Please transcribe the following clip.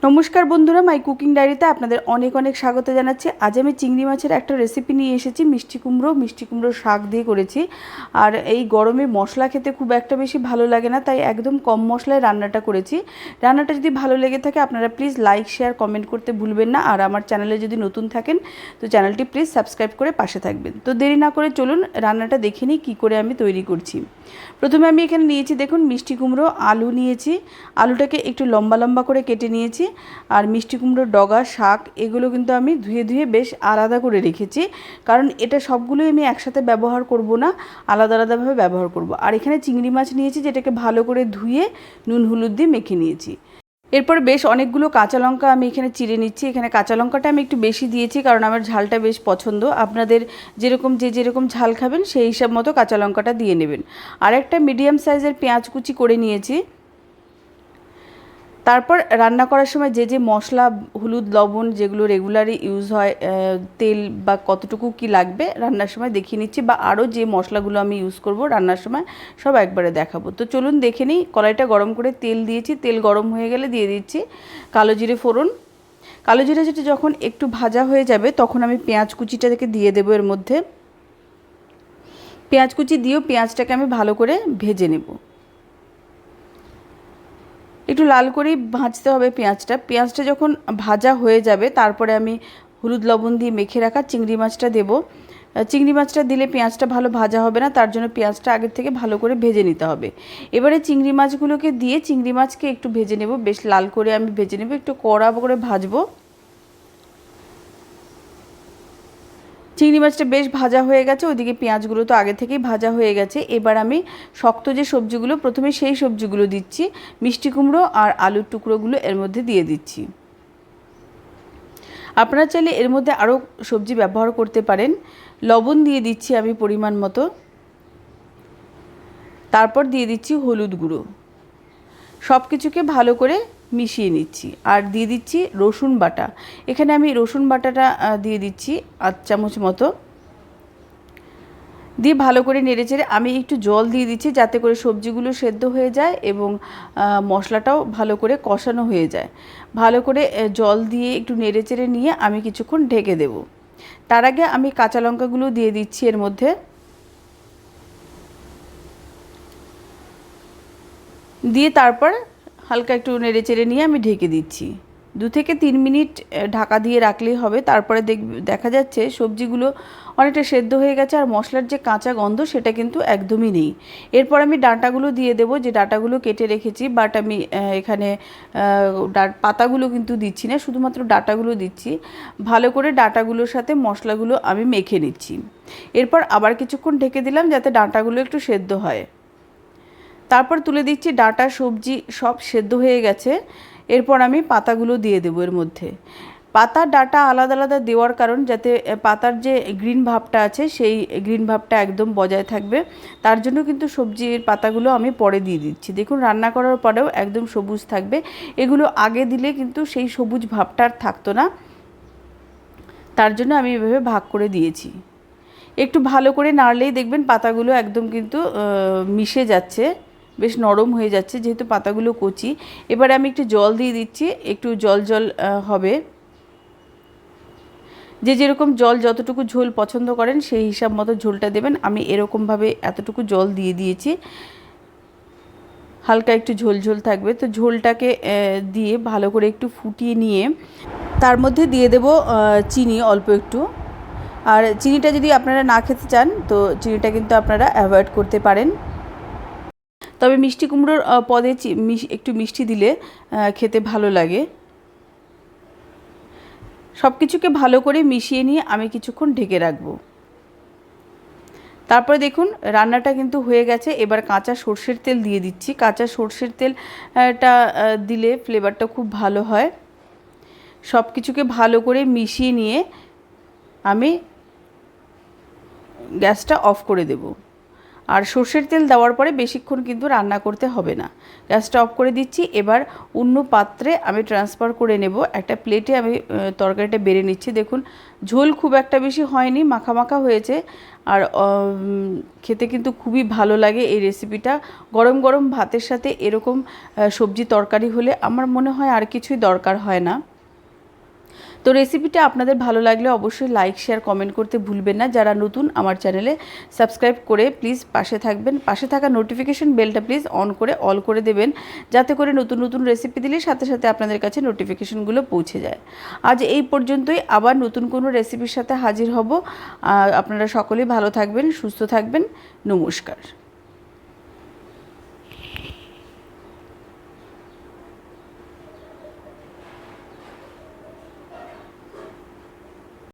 নমস্কার বন্ধুরা, my cooking ডায়েরিতে আপনাদের অনেক অনেক স্বাগত জানাচ্ছি। আজ আমি চিংড়ি মাছের একটা রেসিপি নিয়ে এসেছি। মিষ্টি কুমড়ো শাক দিয়ে করেছি। আর এই গরমে মশলা খেতে খুব একটা বেশি ভালো লাগে না, তাই একদম কম মশলায় রান্নাটা করেছি। রান্নাটা যদি ভালো লেগে থাকে আপনারা প্লিজ লাইক শেয়ার কমেন্ট করতে ভুলবেন না। আর আমার চ্যানেলে যদি নতুন থাকেন তো চ্যানেলটি প্লিজ সাবস্ক্রাইব করে পাশে থাকবেন। তো দেরি না করে চলুন রান্নাটা দেখে নিই কী করে আমি তৈরি করছি। প্রথমে আমি এখানে নিয়েছি, দেখুন, মিষ্টি কুমড়ো, আলু নিয়েছি। আলুটাকে একটু লম্বা লম্বা করে কেটে নিয়েছি। আর মিষ্টি কুমড়োর ডগা, শাক, এগুলো কিন্তু আমি ধুয়ে ধুয়ে বেশ আলাদা করে রেখেছি, কারণ এটা সবগুলোই আমি একসাথে ব্যবহার করব না, আলাদা আলাদাভাবে ব্যবহার করব। আর এখানে চিংড়ি মাছ নিয়েছি, যেটাকে ভালো করে ধুয়ে নুন হলুদ দিয়ে মেখে নিয়েছি। এরপর বেশ অনেকগুলো কাঁচা লঙ্কা আমি এখানে চিড়ে নিচ্ছি। এখানে কাঁচা লঙ্কাটা আমি একটু বেশি দিয়েছি, কারণ আমার ঝালটা বেশ পছন্দ। আপনাদের যেরকম ঝাল খাবেন সেই হিসাব মতো কাঁচা লঙ্কাটা দিয়ে নেবেন। আর একটা মিডিয়াম সাইজের পেঁয়াজ কুচি করে নিয়েছি। তারপর রান্না করার সময় যে মশলা, হলুদ, লবণ যেগুলো রেগুলারই ইউজ হয়, তেল বা কতটুকু কি লাগবে রান্নার সময় দেখিয়ে নিচ্ছি, বা আরও যে মশলাগুলো আমি ইউজ করব রান্নার সময় সব একবারে দেখাবো। তো চলুন দেখে নিই। কড়াইটা গরম করে তেল দিয়েছি। তেল গরম হয়ে গেলে দিয়ে দিচ্ছি কালো জিরে ফোড়ন। কালো জিরে যেটা যখন একটু ভাজা হয়ে যাবে তখন আমি পেঁয়াজ কুচিটাকে দিয়ে দেবো এর মধ্যে। পেঁয়াজ কুচি দিয়েও পেঁয়াজটাকে আমি ভালো করে ভেজে নেব। একটু লাল করেই ভাজতে হবে পেঁয়াজটা যখন ভাজা হয়ে যাবে তারপরে আমি হলুদ লবণ দিয়ে মেখে রাখা চিংড়ি মাছটা দেবো। চিংড়ি মাছটা দিলে পেঁয়াজটা ভালো ভাজা হবে না, তার জন্য পেঁয়াজটা আগের থেকে ভালো করে ভেজে নিতে হবে। এবারে চিংড়ি মাছগুলোকে দিয়ে চিংড়ি মাছকে একটু ভেজে নেব, বেশ লাল করে আমি ভেজে নেব, একটু কড়া করে ভাজবো। চিংড়ি মাছটা বেশ ভাজা হয়ে গেছে, ওইদিকে পেঁয়াজগুলো তো আগে থেকেই ভাজা হয়ে গেছে। এবার আমি শক্ত যে সবজিগুলো, প্রথমে সেই সবজিগুলো দিচ্ছি। মিষ্টি কুমড়ো আর আলুর টুকরোগুলো এর মধ্যে দিয়ে দিচ্ছি। আপনারা চাইলে এর মধ্যে আরও সবজি ব্যবহার করতে পারেন। লবণ দিয়ে দিচ্ছি আমি পরিমাণ মতো। তারপর দিয়ে দিচ্ছি হলুদ গুঁড়ো। সব কিছুকে ভালো করে মিশিয়ে নিচ্ছি। আর দিয়ে দিচ্ছি রসুন বাটা। এখানে আমি রসুন বাটাটা দিয়ে দিচ্ছি 8 চামচ মতো। দিয়ে ভালো করে নেড়েচেড়ে আমি একটু জল দিয়ে দিচ্ছি, যাতে করে সবজিগুলো সেদ্ধ হয়ে যায় এবং মশলাটাও ভালো করে কষানো হয়ে যায়। ভালো করে জল দিয়ে একটু নেড়েচেড়ে নিয়ে আমি কিছুক্ষণ ঢেকে দেব। তার আগে আমি কাঁচা লঙ্কাগুলো দিয়ে দিচ্ছি এর মধ্যে। দিয়ে তারপর হালকা একটু নেড়েচেড়ে নিয়ে আমি ঢেকে দিচ্ছি। 2 থেকে 3 মিনিট ঢাকা দিয়ে রাখলেই হবে। তারপরে দেখা যাচ্ছে সবজিগুলো অনেকটা সেদ্ধ হয়ে গেছে, আর মশলার যে কাঁচা গন্ধ সেটা কিন্তু একদমই নেই। এরপর আমি ডাঁটাগুলো দিয়ে দেবো, যে ডাঁটাগুলো কেটে রেখেছি। বাট আমি এখানে পাতাগুলো কিন্তু দিচ্ছি না, শুধুমাত্র ডাঁটাগুলো দিচ্ছি। ভালো করে ডাঁটাগুলোর সাথে মশলাগুলো আমি মেখে নিচ্ছি। এরপর আবার কিছুক্ষণ ঢেকে দিলাম, যাতে ডাঁটাগুলো একটু সেদ্ধ হয়। তারপর তুলে দিচ্ছি। ডাঁটা, সবজি সব সেদ্ধ হয়ে গেছে। এরপর আমি পাতাগুলো দিয়ে দেবো এর মধ্যে। পাতা ডাঁটা আলাদা আলাদা দেওয়ার কারণ, যাতে পাতার যে গ্রিন ভাবটা আছে সেই গ্রিন ভাবটা একদম বজায় থাকবে। তার জন্য কিন্তু সবজির পাতাগুলো আমি পরে দিয়ে দিচ্ছি। দেখুন, রান্না করার পরেও একদম সবুজ থাকবে। এগুলো আগে দিলে কিন্তু সেই সবুজ ভাবটা আর থাকতো না, তার জন্য আমি এভাবে ভাগ করে দিয়েছি। একটু ভালো করে নাড়লেই দেখবেন পাতাগুলো একদম কিন্তু মিশে যাচ্ছে, বেশ নরম হয়ে যাচ্ছে, যেহেতু পাতাগুলো কচি। এবারে আমি একটু জল দিয়ে দিচ্ছি, একটু জল জল হবে। যেরকম জল, যতটুকু ঝোল পছন্দ করেন সেই হিসাব মতো ঝোলটা দেবেন। আমি এরকমভাবে এতটুকু জল দিয়ে দিয়েছি, হালকা একটু ঝোল ঝোল থাকবে। তো ঝোলটাকে দিয়ে ভালো করে একটু ফুটিয়ে নিয়ে তার মধ্যে দিয়ে দেব চিনি অল্প একটু। আর চিনিটা যদি আপনারা না খেতে চান তো চিনিটা কিন্তু আপনারা অ্যাভয়েড করতে পারেন। তবে মিষ্টি কুমড়োর পদে একটু মিষ্টি দিলে খেতে ভালো লাগে। সব কিছুকে ভালো করে মিশিয়ে নিয়ে আমি কিছুক্ষণ ঢেকে রাখবো। তারপরে দেখুন রান্নাটা কিন্তু হয়ে গেছে। এবার কাঁচা সর্ষের তেল দিয়ে দিচ্ছি। কাঁচা সর্ষের তেলটা দিলে ফ্লেভারটা খুব ভালো হয়। সব কিছুকে ভালো করে মিশিয়ে নিয়ে আমি গ্যাসটা অফ করে দেব। আর সর্ষের তেল দেওয়ার পরে বেশিক্ষণ কিন্তু রান্না করতে হবে না। গ্যাসটা অফ করে দিচ্ছি। এবার অন্য পাত্রে আমি ট্রান্সফার করে নেব। একটা প্লেটে আমি তরকারিটা বেড়ে নিচ্ছি। দেখুন ঝোল খুব একটা বেশি হয়নি, মাখা মাখা হয়েছে। আর খেতে কিন্তু খুবই ভালো লাগে এই রেসিপিটা। গরম গরম ভাতের সাথে এরকম সবজি তরকারি হলে আমার মনে হয় আর কিছুই দরকার হয় না। তো রেসিপিটা আপনাদের ভালো লাগলে অবশ্যই লাইক শেয়ার কমেন্ট করতে ভুলবেন না। যারা নতুন আমার চ্যানেলে সাবস্ক্রাইব করে প্লিজ পাশে থাকবেন। পাশে থাকা নোটিফিকেশন বেলটা প্লিজ অন করে অল করে দেবেন, যাতে করে নতুন নতুন রেসিপি দিলে সাথে সাথে আপনাদের কাছে নোটিফিকেশনগুলো পৌঁছে যায়। আজ এই পর্যন্তই, আবার নতুন কোনো রেসিপির সাথে হাজির হব। আপনারা সকলেই ভালো থাকবেন, সুস্থ থাকবেন। নমস্কার।